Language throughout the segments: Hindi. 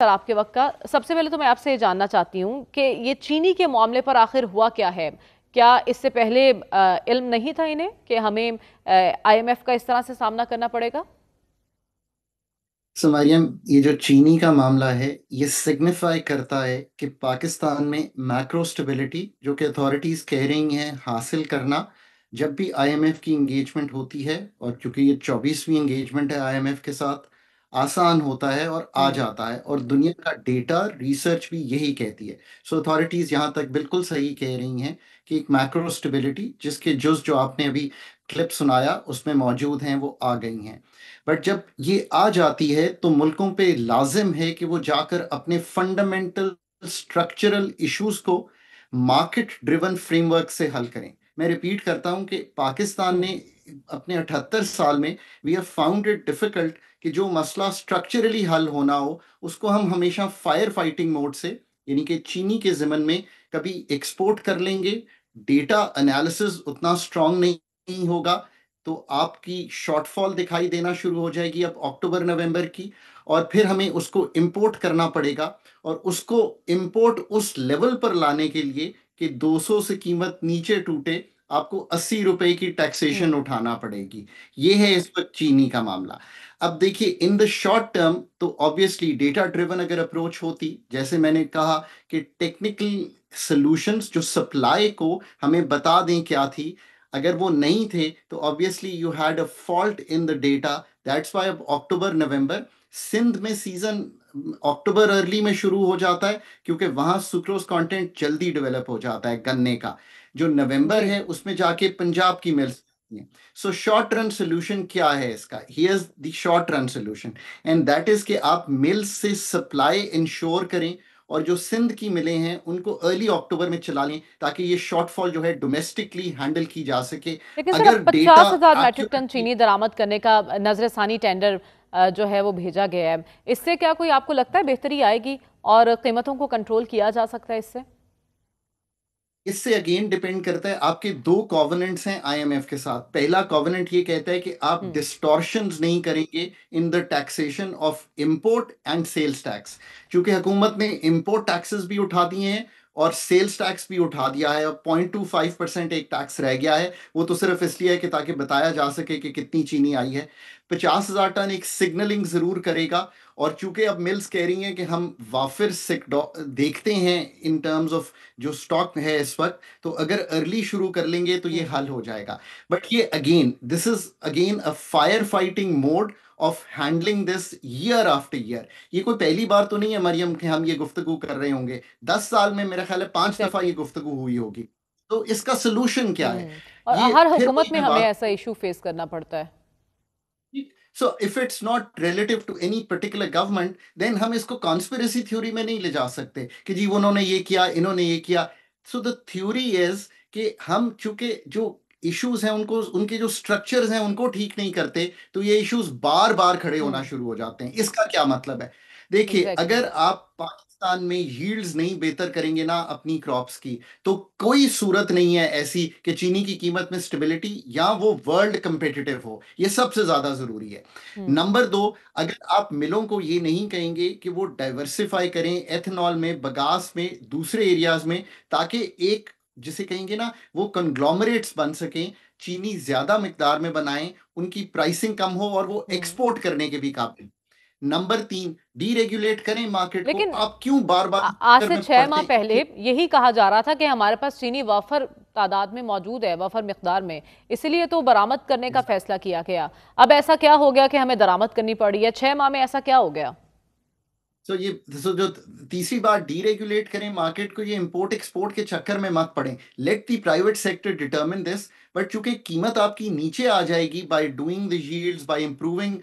सर आपके वक्त का सबसे पहले तो मैं आपसे ये जानना चाहती हूँ कि ये चीनी के मामले पर आखिर हुआ क्या है। क्या इससे पहले इल्म नहीं था इन्हें कि हमें आईएमएफ का इस तरह से सामना करना पड़ेगा? सो मरियम, ये जो चीनी का मामला है ये सिग्निफाई करता है कि पाकिस्तान में मैक्रो स्टेबिलिटी जो कि अथॉरिटीज़ कह रही हैं हासिल करना जब भी आईएमएफ की इंगेजमेंट होती है, और क्योंकि ये 24वीं इंगेजमेंट है आईएमएफ के साथ, आसान होता है और आ हम्म। जाता है। और दुनिया का डेटा रिसर्च भी यही कहती है। सो अथॉरिटीज़ यहाँ तक बिल्कुल सही कह रही हैं कि एक मैक्रो स्टेबिलिटी जिसके जुज जो आपने अभी क्लिप सुनाया उसमें मौजूद हैं वो आ गई हैं। बट जब ये आ जाती है तो मुल्कों पे लाजिम है कि वो जाकर अपने फंडामेंटल स्ट्रक्चरल इश्यूज को मार्केट ड्रिवन फ्रेमवर्क से हल करें। मैं रिपीट करता हूं कि पाकिस्तान हम्म। ने अपने 78 साल में we have found it difficult कि जो मसला स्ट्रक्चरली हल होना हो उसको हम हमेशा फायर फाइटिंग मोड से, यानी कि चीनी के ज़िमन में कभी एक्सपोर्ट कर लेंगे। डेटा एनालिसिस उतना स्ट्रांग नहीं होगा तो आपकी शॉर्टफॉल दिखाई देना शुरू हो जाएगी अब अक्टूबर नवंबर की, और फिर हमें उसको इंपोर्ट करना पड़ेगा। और उसको इंपोर्ट उस लेवल पर लाने के लिए कि 200 से कीमत नीचे टूटे, आपको 80 रुपए की टैक्सेशन हम्म। उठाना पड़ेगी। ये है इस वक्त चीनी का मामला। अब देखिए, इन द शॉर्ट टर्म तो ऑब्वियसली डेटा ड्रिवन अगर अप्रोच होती, जैसे मैंने कहा कि टेक्निकल सॉल्यूशंस जो सप्लाई को हमें बता दें क्या थी, अगर वो नहीं थे तो obviously you had a fault in the data. That's why अब अक्टूबर नवंबर सिंध में सीजन अक्टूबर अर्ली में शुरू हो जाता है, क्योंकि वहां सुक्रोज कंटेंट जल्दी डेवलप हो जाता है गन्ने का। जो नवंबर जी। है उसमें जाके पंजाब की mills. So short run solution क्या है इसका? Here's the short run solution, and that is कि आप मिल्स से सप्लाई इंश्योर करें, और जो सिंध की मिलें हैं उनको अर्ली अक्टूबर में चला लें ताकि ये शॉर्टफॉल जो है डोमेस्टिकली हैंडल की जा सके। लेकिन सर अब अगर डेटा 50,000 मैट्रिक टन एक्यूरेटली, चीनी दरामद करने का नजरसानी टेंडर जो है वो भेजा गया है, इससे क्या कोई आपको लगता है बेहतरी आएगी और कीमतों को कंट्रोल किया जा सकता है इससे? इससे अगेन डिपेंड करता है। आपके दो कॉवेनेंट्स हैं आईएमएफ के साथ। पहला कॉवेनेंट ये कहता है कि आप हम्म। डिस्टॉर्शंस नहीं करेंगे in the taxation of import and sales tax. क्योंकि हुकूमत ने इंपोर्ट टैक्सेस भी उठा दिए हैं और सेल्स टैक्स भी उठा दिया है। अब 0.25% एक टैक्स रह गया है, वो तो सिर्फ इसलिए है कि ताकि बताया जा सके कि कितनी चीनी आई है। 50,000 टन एक सिग्नलिंग जरूर करेगा। और चूंकि अब मिल्स कह रही हैं कि हम वाफिर देखते हैं इन टर्म्स ऑफ जो स्टॉक है इस वक्त, तो अगर अर्ली शुरू कर लेंगे तो ये हम्म। हल हो जाएगा। बट ये again, this is again a fire fighting mode of handling this year after year. ये कोई पहली बार तो नहीं है मरियम कि हम ये गुफ्तगू कर रहे होंगे। 10 साल में मेरा ख्याल है 5 दफा ये एग्जैक्टली। गुफ्तगू हुई होगी। तो इसका सोल्यूशन क्या है? और ये हर फिर हुकूमत वही में मैं हमें बात, ऐसा इशू फेस करना पड़ता है। So if it's not relative to any particular government, then हम इसको कॉन्स्पिरेसी थ्योरी में नहीं ले जा सकते कि जी उन्होंने ये किया इन्होंने ये किया। सो द थ्योरी इज कि हम चूंकि जो इश्यूज हैं उनको, उनके जो स्ट्रक्चर्स हैं उनको ठीक नहीं करते, तो ये इश्यूज बार बार खड़े होना हम्म। शुरू हो जाते हैं। इसका क्या मतलब है? देखिए, एग्जैक्टली। अगर आप पाकिस्तान में यील्ड्स नहीं बेहतर करेंगे ना अपनी क्रॉप्स की, तो कोई सूरत नहीं है ऐसी कि चीनी की कीमत में स्टेबिलिटी या वो वर्ल्ड कंपेटिटिव हो। ये सबसे ज्यादा जरूरी है। हम्म। नंबर दो, अगर आप मिलों को ये नहीं कहेंगे कि वो डाइवर्सिफाई करें एथेनॉल में, बगास में, दूसरे एरियाज में, ताकि एक जिसे कहेंगे ना वो कंग्लोमरेट्स बन सकें, चीनी ज्यादा मिकदार में बनाएं, उनकी प्राइसिंग कम हो और वो हम्म। एक्सपोर्ट करने के भी काबिल। नंबर तीन, डीरेगुलेट करें मार्केट को। लेकिन आप क्यों बार बार आज चक्कर से में 6 माह पड़ते हैं पहले कि यही कहा जा रहा था कि हमारे पास चीनी वाफर तादाद में मौजूद है, वाफर मिकदार में, इसलिए तो बरामद करने का फैसला किया गया। अब ऐसा क्या हो गया कि हमें दरामद करनी पड़ी है? 6 माह में ऐसा क्या हो गया? जो तीसरी बात, डीरेगुलेट करें मार्केट को, ये इंपोर्ट एक्सपोर्ट के चक्कर में मत पड़े। Let the private sector determine this. But चूंकि कीमत आपकी नीचे आ जाएगी by doing the yields, by improving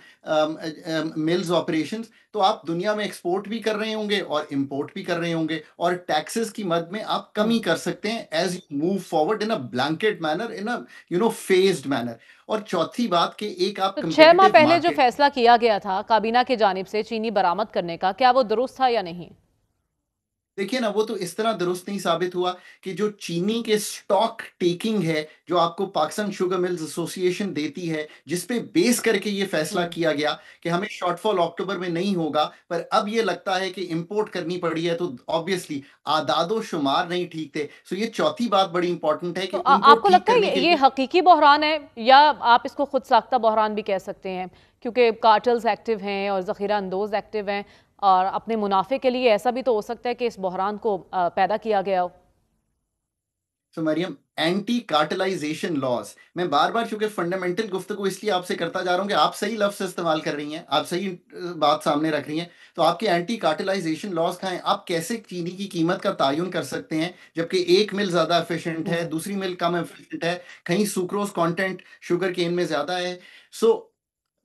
mills operations, तो आप दुनिया में एक्सपोर्ट भी कर रहे होंगे और इंपोर्ट भी कर रहे होंगे, और टैक्सेस की मद में आप कमी हम्म। कर सकते हैं as you move forward in a blanket manner, in a phased manner. और चौथी बात कि एक आप तो 6 माह कंपेटिटिव पहले जो मार्केट, फैसला किया गया था काबीना की जानिब से चीनी बरामद करने का, क्या वो दुरुस्त था या नहीं? देखिए ना, वो तो इस तरह दुरुस्त नहीं साबित हुआ कि जो चीनी के स्टॉक टेकिंग है, जो आपको पाकिस्तान शुगर मिल्स एसोसिएशन देती है, जिस पे बेस करके ये फैसला हम्म। किया गया कि हमें शॉर्टफॉल अक्टूबर में नहीं होगा, पर अब ये लगता है कि इंपोर्ट करनी पड़ी है, तो ऑब्वियसली आदादो शुमार नहीं ठीक थे। सो ये चौथी बात बड़ी इंपॉर्टेंट है कि तो उनको आपको ठीक लगता है करने के ये लिए। हकीकी बहरान है, या आप इसको खुद साख्ता बहरान भी कह सकते हैं, क्योंकि कार्टल्स एक्टिव हैं और जखीरा अंदोज एक्टिव हैं, और अपने मुनाफे के लिए ऐसा भी तो हो सकता है कि इस बहरान को पैदा किया गया हो। तो मरियम, एंटी कार्टलाइजेशन लॉज, मैं बार बार चूंकि फंडामेंटल गुफ्तगू इसलिए आपसे करता जा रहा हूं कि आप सही लफ्ज इस्तेमाल कर रही हैं, आप सही बात सामने रख रही हैं। तो आपके एंटी कार्टलाइजेशन लॉज कहाँ हैं? आप कैसे चीनी की कीमत का तायुन कर सकते हैं जबकि एक मिल ज्यादा एफिशिएंट है, हम्म। दूसरी मिल कम एफिशिएंट है, कहीं सुक्रोज कंटेंट शुगर केन में ज्यादा है। सो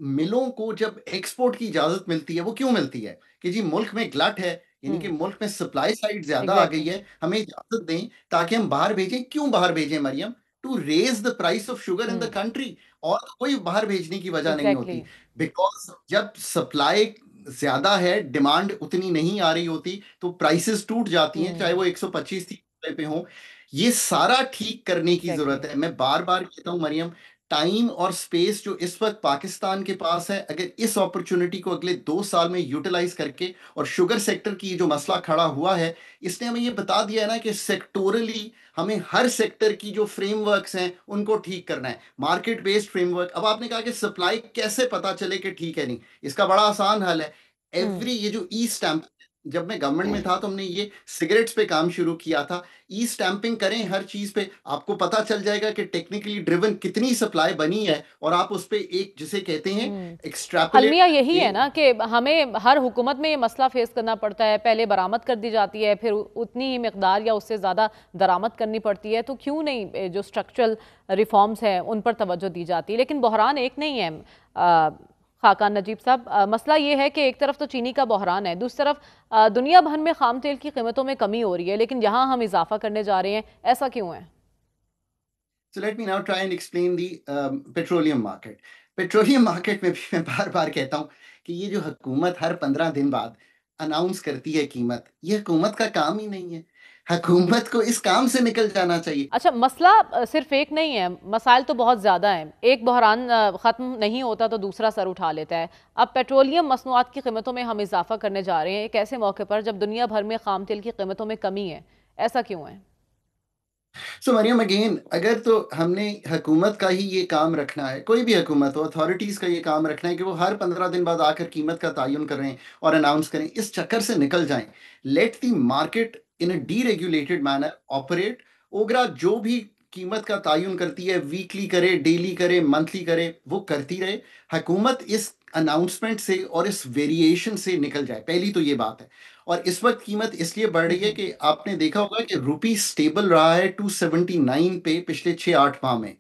मिलों को जब एक्सपोर्ट की इजाजत मिलती है, वो क्यों मिलती है? कि जी मुल्क में ग्लट है, यानी कि हम्म। मुल्क में सप्लाई साइड ज्यादा आ गई एग्जैक्टली। है, हमें इजाजत दें ताकि हम बाहर भेजें। क्यों बाहर भेजें Maryam? To raise the price of sugar in the hmm. Country. और तो कोई बाहर भेजने की वजह नहीं एग्जैक्टली। होती। बिकॉज जब सप्लाई ज्यादा है, डिमांड उतनी नहीं आ रही होती, तो प्राइसेस टूट जाती हैं, चाहे हम्म। वो 125-30 रुपए पे हो। ये सारा ठीक करने की एग्जैक्टली। जरूरत है। मैं बार बार कहता हूं मरियम, टाइम और स्पेस जो इस वक्त पाकिस्तान के पास है, अगर इस अपॉर्चुनिटी को अगले 2 साल में यूटिलाइज करके, और शुगर सेक्टर की जो मसला खड़ा हुआ है, इसने हमें ये बता दिया है ना कि सेक्टोरली हमें हर सेक्टर की जो फ्रेमवर्क्स हैं उनको ठीक करना है, मार्केट बेस्ड फ्रेमवर्क। अब आपने कहा कि सप्लाई कैसे पता चले कि ठीक है नहीं, इसका बड़ा आसान हल है। हम्म। एवरी, ये जो ई स्टैंप, जब मैं गवर्नमेंट में था तो हमने ये सिगरेट्स पे काम शुरू किया था। ई स्टैंपिंग करें हर चीज पे, आपको पता चल जाएगा कि टेक्निकली ड्रिवन कितनी सप्लाई बनी है, और आप उस पे एक, जिसे कहते हैं हम्म। एक्सट्रैपोलेट अलमिया यही के। है ना कि हमें हर हुकूमत में ये मसला फेस करना पड़ता है, पहले बरामद कर दी जाती है, फिर उतनी ही मकदार या उससे ज़्यादा दरामद करनी पड़ती है। तो क्यों नहीं जो स्ट्रक्चरल रिफॉर्म्स हैं उन पर तवज्जो दी जाती है? लेकिन बहरान एक नहीं है खाकान नजीब साहब। मसला ये है कि एक तरफ तो चीनी का बहरान है, दूसरी तरफ दुनिया भर में खाम तेल की कीमतों में कमी हो रही है, लेकिन यहाँ हम इजाफा करने जा रहे हैं। ऐसा क्यों है? So let me now try and explain the petroleum market. Petroleum market में भी मैं बार बार कहता हूँ कि ये जो हुकूमत हर 15 दिन बाद अनाउंस करती है कीमत, ये हुकूमत का काम ही नहीं है। हुकूमत को इस काम से निकल जाना चाहिए। अच्छा, मसला सिर्फ एक नहीं है, मसाइल तो बहुत ज़्यादा हैं। एक बहरान ख़त्म नहीं होता तो दूसरा सर उठा लेता है। अब पेट्रोलियम मसनूआत की कीमतों में हम इजाफा करने जा रहे हैं एक ऐसे मौके पर जब दुनिया भर में खाम तेल की कीमतों में कमी है। ऐसा क्यों है? सो मरियम, अगेन, अगर तो हमने हुकूमत का ही ये काम रखना है, कोई भी हुकूमत हो, अथॉरिटीज़ का ये काम रखना है कि वो हर 15 दिन बाद आकर कीमत का तयन करें और अनाउंस करें, इस चक्कर से निकल जाएं। Let the market in a deregulated manner operate. OGRA जो भी कीमत का तयन करती है, वीकली करे, डेली करे, मंथली करे, वो करती रहे। हुकूमत इस अनाउंसमेंट से और इस वेरिएशन से निकल जाए, पहली तो ये बात है। और इस वक्त कीमत इसलिए बढ़ रही है हम्म। कि आपने देखा होगा कि रूपी स्टेबल रहा है 279 पे पिछले 6-8 माह में।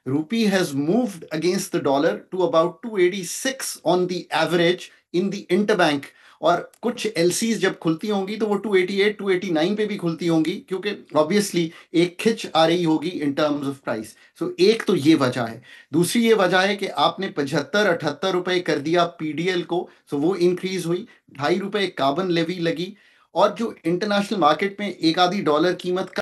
Rupee has moved against the dollar to about 286 on the average in the interbank। और कुछ एलसीज जब खुलती होंगी तो वो 288 289 पे भी खुलती होंगी, क्योंकि ऑब्वियसली एक खिंच आ रही होगी इन टर्म्स ऑफ प्राइस। सो एक तो ये वजह है। दूसरी ये वजह है कि आपने 75-78 रुपए कर दिया पीडीएल को, सो वो इंक्रीज हुई। ₹2.5 कार्बन लेवी लगी। और जो इंटरनेशनल मार्केट में एक आधी डॉलर कीमत